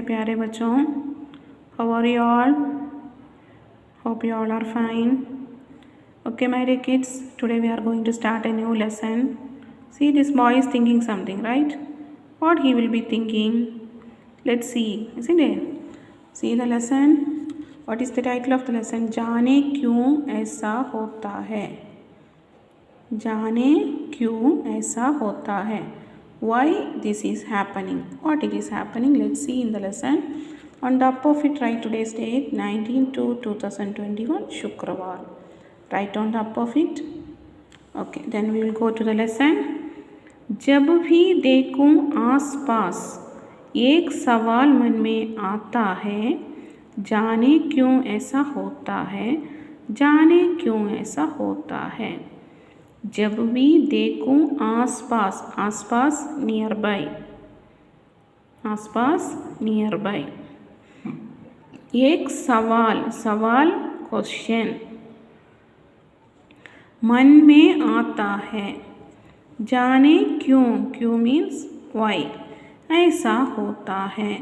प्यारे बच्चों, how are you all? Hope you all are fine. Okay, my dear kids, today we are going to start a new lesson. See, this boy is thinking something, right? What he will be thinking? Let's see, isn't it? See the lesson. What is the title of the lesson? जाने क्यों ऐसा होता है? जाने क्यों ऐसा होता है? Why this is happening? What it is happening? Let's see in the lesson. On top of it, write today's date 19/2/2021 शुक्रवार. Write on top of it. Okay, then we will go to the lesson. जब भी देखूं आस-पास एक सवाल मन में आता है, जाने क्यों ऐसा होता है, जाने क्यों ऐसा होता है. जब भी देखूं आस-पास, आस-पास नियर बाय, आस-पास नियर बाय. एक सवाल, सवाल क्वेश्चन मन में आता है, जाने क्यों, क्यों मीन्स वाई, ऐसा होता है,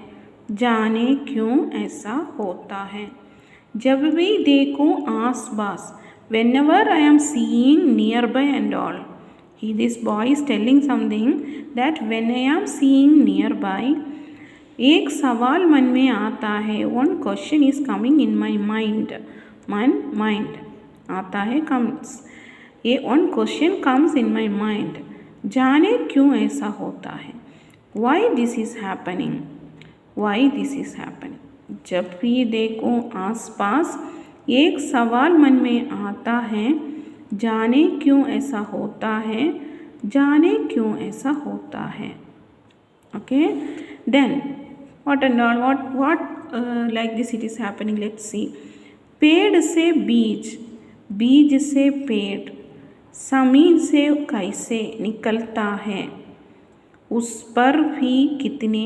जाने क्यों ऐसा होता है. जब भी देखूं आस पास, whenever I am seeing nearby and all. This boy is telling something that when I am seeing nearby, एक सवाल मन में आता है, one question is coming in my mind. Mind आता है, कम्स, ये one question comes in my mind. जाने क्यों ऐसा होता है, why this is happening, why this is happening. जब भी देखो आसपास एक सवाल मन में आता है, जाने क्यों ऐसा होता है, जाने क्यों ऐसा होता है. Okay, then what and all, what like this it is happening. Let's see. पेड़ से बीज, बीज से पेड़, ज़मीन से कैसे निकलता है, उस पर भी कितने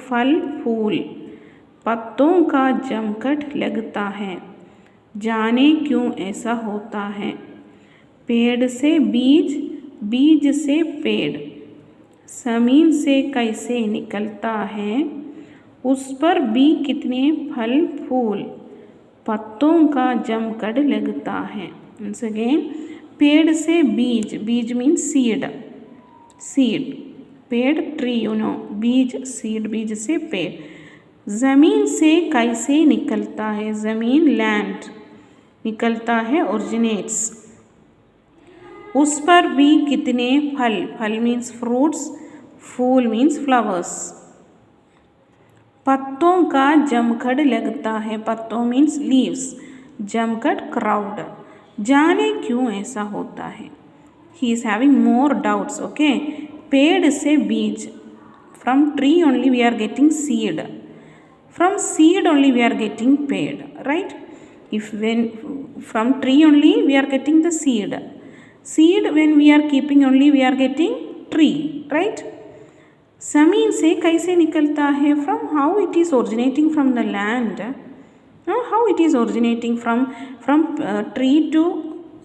फल फूल, पत्तों का जमघट लगता है, जाने क्यों ऐसा होता है. पेड़ से बीज, बीज से पेड़, ज़मीन से कैसे निकलता है, उस पर भी कितने फल फूल, पत्तों का जमघट लगता है. once again, पेड़ से बीज, बीज मीन्स सीड, सीड, पेड़ ट्री, यू नो, बीज सीड, बीज से पेड़. ज़मीन से कैसे निकलता है, ज़मीन लैंड, निकलता है, ओरिजिनेट्स. उस पर भी कितने फल, फल मीन्स फ्रूट्स, फूल मीन्स फ्लावर्स, पत्तों का जमघट लगता है, पत्तों मीन्स लीव्स, जमघट क्राउड. जाने क्यों ऐसा होता है. He is having more doubts. Okay, पेड़ से बीज, from tree only we are getting seed, from seed only we are getting पेड़, right. If when from tree only we are getting the seed, seed when we are keeping only we are getting tree, right. ज़मीन से कैसे निकलता है, from how it is originating from the land, how it is originating from tree to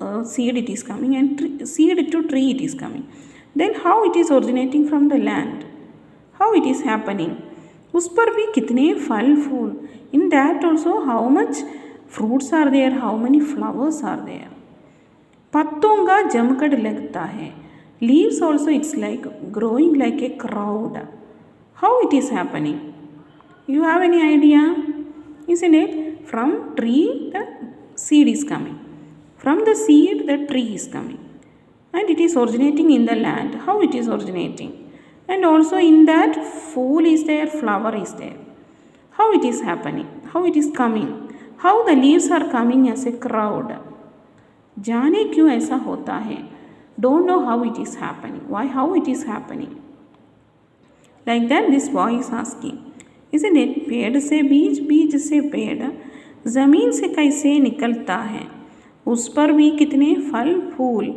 seed it is coming, and seed to tree it is coming. Then how it is originating from the land, how it is happening. उस पर भी कितने फल फूल, in that also how much fruits are there, how many flowers are there. पत्तों का जमघट लगता है, leaves also it's like growing like a crowd. How it is happening? You have any idea? Isn't it? From tree the seed is coming, from the seed the tree is coming, and it is originating in the land. How it is originating? And also in that fool is there, flower is there. How it is happening, how it is coming, how the leaves are coming as a crowd. जाने क्यों ऐसा होता है, don't know how it is happening, why, how it is happening. Like that this boy is asking, isn't it? पेड़ से बीज, बीज से पेड़, ज़मीन से कैसे निकलता है, उस पर भी कितने फल फूल,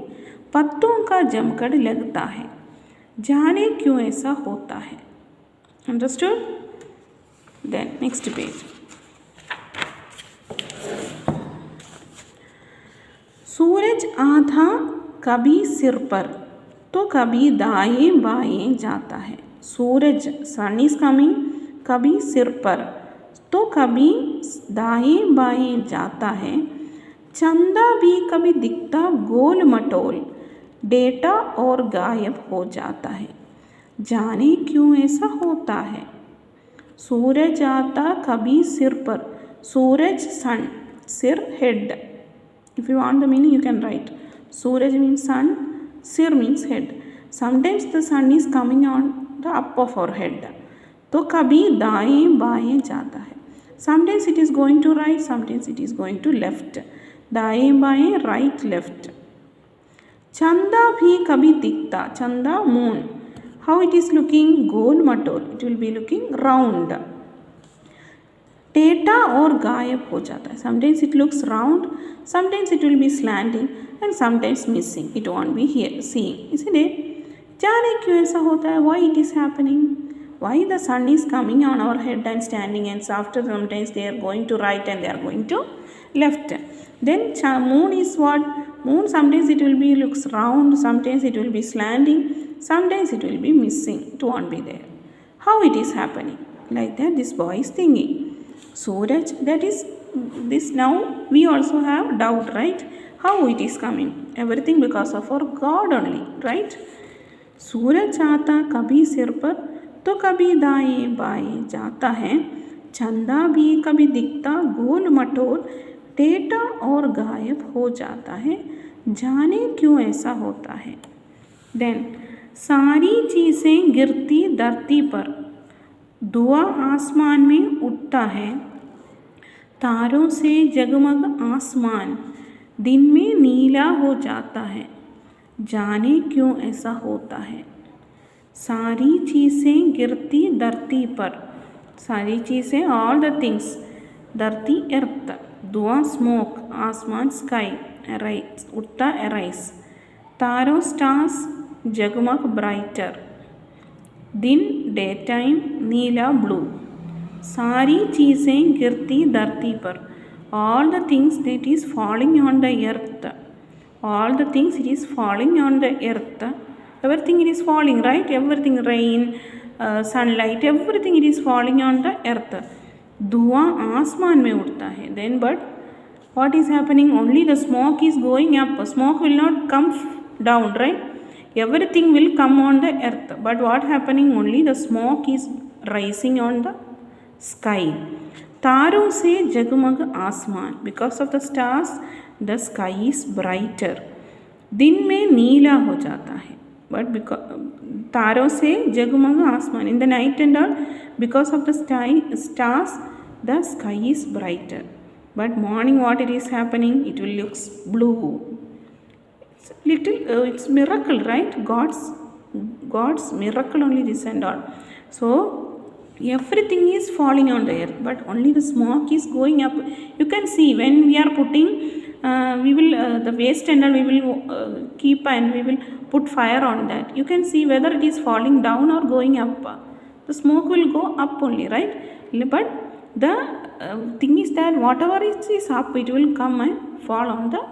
पत्तों का जमघट लगता है, जाने क्यों ऐसा होता है. Understood? Then next page. सूरज आधा कभी सिर पर तो कभी दाएं बाएं जाता है. सूरज, सन इज कमिंग, कभी सिर पर तो कभी दाएं बाएं जाता है। चंदा भी कभी दिखता गोल मटोल, डेटा और गायब हो जाता है। जाने क्यों ऐसा होता है। सूरज आता कभी सिर पर, सूरज सन, सिर head. If you want the meaning, you can write. Suraj means sun, sir means head. Sometimes the sun is coming on the up of our head. तो कभी दाएं बाएं जाता है. Sometimes it is going to right, sometimes it is going to left. दाएं बाएं, right left. चंदा भी कभी दिखता, चंदा moon. How it is looking? गोल मटोल. It will be looking round. टेटा और गायब हो जाता है. Sometimes it looks round, sometimes it will be slanting and sometimes missing. It won't be here seeing, isn't it? जाने क्यों ऐसा होता है? Why it is happening? Why the sun is coming on our head and standing, and after sometimes they are going to right and they are going to left. Then moon is what? Moon sometimes it will be looks round, sometimes it will be slanting, sometimes it will be missing. It won't be there. How it is happening? Like that this boy is thinking. Suraj, that is this. Now we also have doubt, right? How it is coming? Everything because of our God only, right? सूरज आता कभी सिर पर तो कभी दाएं बाएं जाता है. चंदा भी कभी दिखता गोल मटोल, टेढ़ा और गायब हो जाता है. जाने क्यों ऐसा होता है. देन सारी चीज़ें गिरती धरती पर, धुआं आसमान में उठता है. तारों से जगमग आसमान दिन में नीला हो जाता है. जाने क्यों ऐसा होता है. सारी चीज़ें गिरती धरती पर, सारी चीज़ें ऑल द थिंग्स, धरती अर्थ, धुआं स्मोक, आसमान स्काई, एराइज उठता एराइज, तारों स्टार्स, जगमग ब्राइटर, दिन डे टाइम, नीला ब्लू. सारी चीज़ें गिरती धरती पर, all the things that is falling on the earth, all the things it is falling on the earth. Everything it is falling, right? Everything, rain, sunlight, everything it is falling on the earth. धुआं आसमान में उड़ता है. Then but what is happening? Only the smoke is going up. Smoke will not come down, right? Everything will come on the earth. But what happening? Only the smoke is rising on the sky. तारों से जगमग आसमान, because of the stars the sky is brighter. दिन में नीला हो जाता है. But because तारों से जगमग आसमान, in the night and all, because of the stars the sky is brighter. But morning what it is happening? It will looks blue. It's little it's miracle, right? God's miracle only this and all. So everything is falling on the earth, but only the smoke is going up. You can see when we are putting we will the waste and all we will keep and we will put fire on that. You can see whether it is falling down or going up. The smoke will go up only, right? But the thing is that whatever is up, it will come and fall on the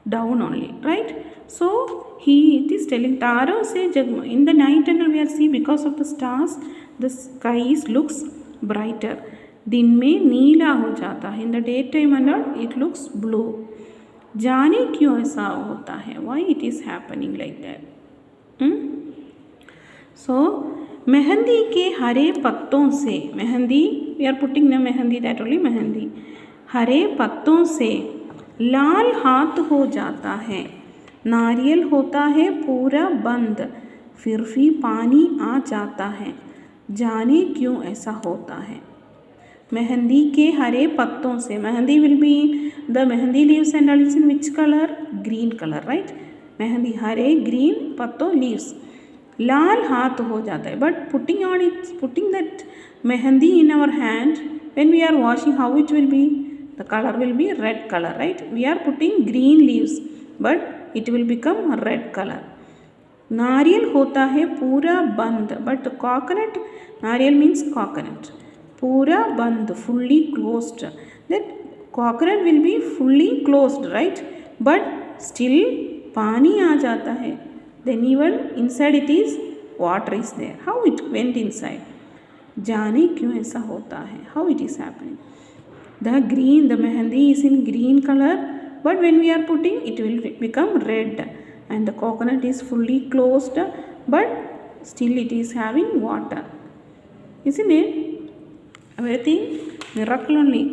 down only, right? So it is telling तारों से जगमग. In the night and all we are see because of the stars the sky looks brighter. दिन में नीला हो जाता है. In the daytime and all it looks blue. जाने क्यों ऐसा होता है. Why it is happening like that? So mehndi के हरे पत्तों से, mehndi we are putting the mehndi, that only mehndi, हरे पत्तों से लाल हाथ हो जाता है. नारियल होता है पूरा बंद, फिर भी पानी आ जाता है. जाने क्यों ऐसा होता है. मेहंदी के हरे पत्तों से, mehndi will be the mehndi leaves and all is in which color? Green color, right? Mehndi Hare green पत्तों leaves. लाल हाथ हो जाता है. But putting that mehndi in our hand, when we are washing, how it will be? The color will be red color, right? We are putting green leaves, but it will become red color. नारियल होता है पूरा बंद, but coconut, नारियल means coconut, पूरा बंद, fully closed. That coconut will be fully closed, right? But still पानी आ जाता है. Then even inside it is water is there. How it went inside? जाने क्यों ऐसा होता है, how it is happening. The mehendi is in green color, but when we are putting it will become red, and the coconut is fully closed, but still it is having water, isn't it? Everything miracle only.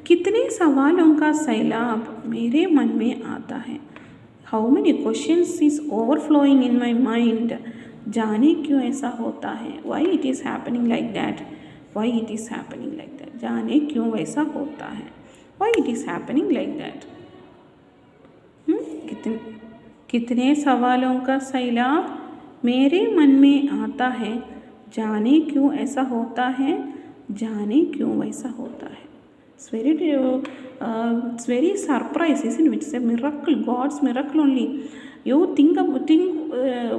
कितने सवालों का सैलाब मेरे मन में आता है, how many questions is overflowing in my mind. जाने क्यों ऐसा होता है, why it is happening like that, why it is happening like that. जाने क्यों वैसा होता है, why it is happening like that. कितने सवालों का सैलाब मेरे मन में आता है, जाने क्यों ऐसा होता है, जाने क्यों वैसा होता है. It's very surprise, isn't it? It's a miracle, God's miracle only. You think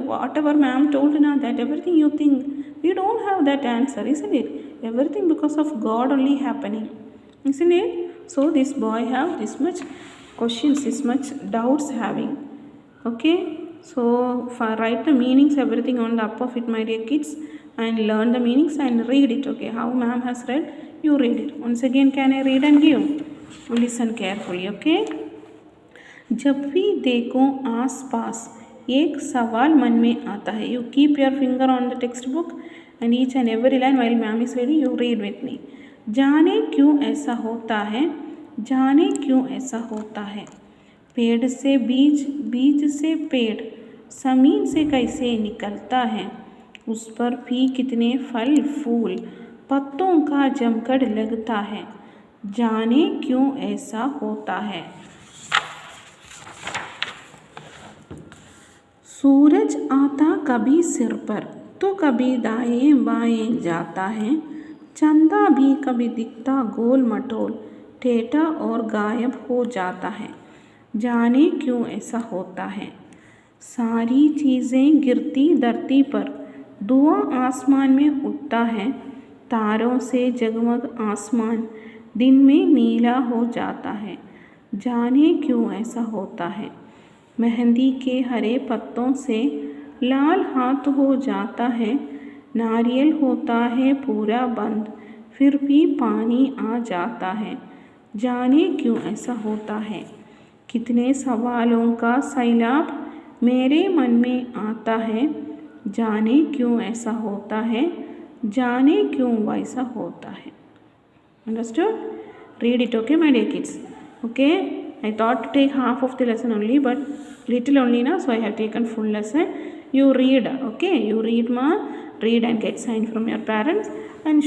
whatever ma'am told now, that everything you think, we don't have that answer, isn't it? Everything because of God only happening, isn't it? So this boy have this much questions, this much doubts having. Okay, so write the meanings, everything on the up of it, my dear kids, and learn the meanings and read it. Okay, how ma'am has read, you read it. Once again, can I read and give? Listen carefully, okay? जब भी देखो आस पास एक सवाल मन में आता है. You keep your finger on the textbook and each and every line while ma'am is reading, you read with me. जाने क्यों ऐसा होता है, जाने क्यों ऐसा होता है. पेड़ से बीज, बीज से पेड़, ज़मीन से कैसे निकलता है. उस पर भी कितने फल फूल, पत्तों का जमकर लगता है. जाने क्यों ऐसा होता है. सूरज आता कभी सिर पर तो कभी दाएं बाएं जाता है. चंदा भी कभी दिखता गोल मटोल, टेढ़ा और गायब हो जाता है. जाने क्यों ऐसा होता है. सारी चीज़ें गिरती धरती पर, धुआं आसमान में उठता है. तारों से जगमग आसमान दिन में नीला हो जाता है. जाने क्यों ऐसा होता है. मेहंदी के हरे पत्तों से लाल हाथ हो जाता है. नारियल होता है पूरा बंद, फिर भी पानी आ जाता है. जाने क्यों ऐसा होता है. कितने सवालों का सैलाब मेरे मन में आता है. जाने क्यों ऐसा होता है, जाने क्यों वैसा होता है. Understood? Read it, okay, my dear kids. Okay, I thought to take half of the lesson only, but little only now, so I have taken full lesson. You read, okay, you read read and get sign from your parents and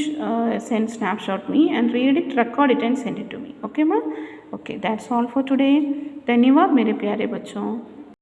send snapshot me and read it, record it and send it to me. Okay ma? Okay, that's all for today. धन्यवाद मेरे प्यारे बच्चों.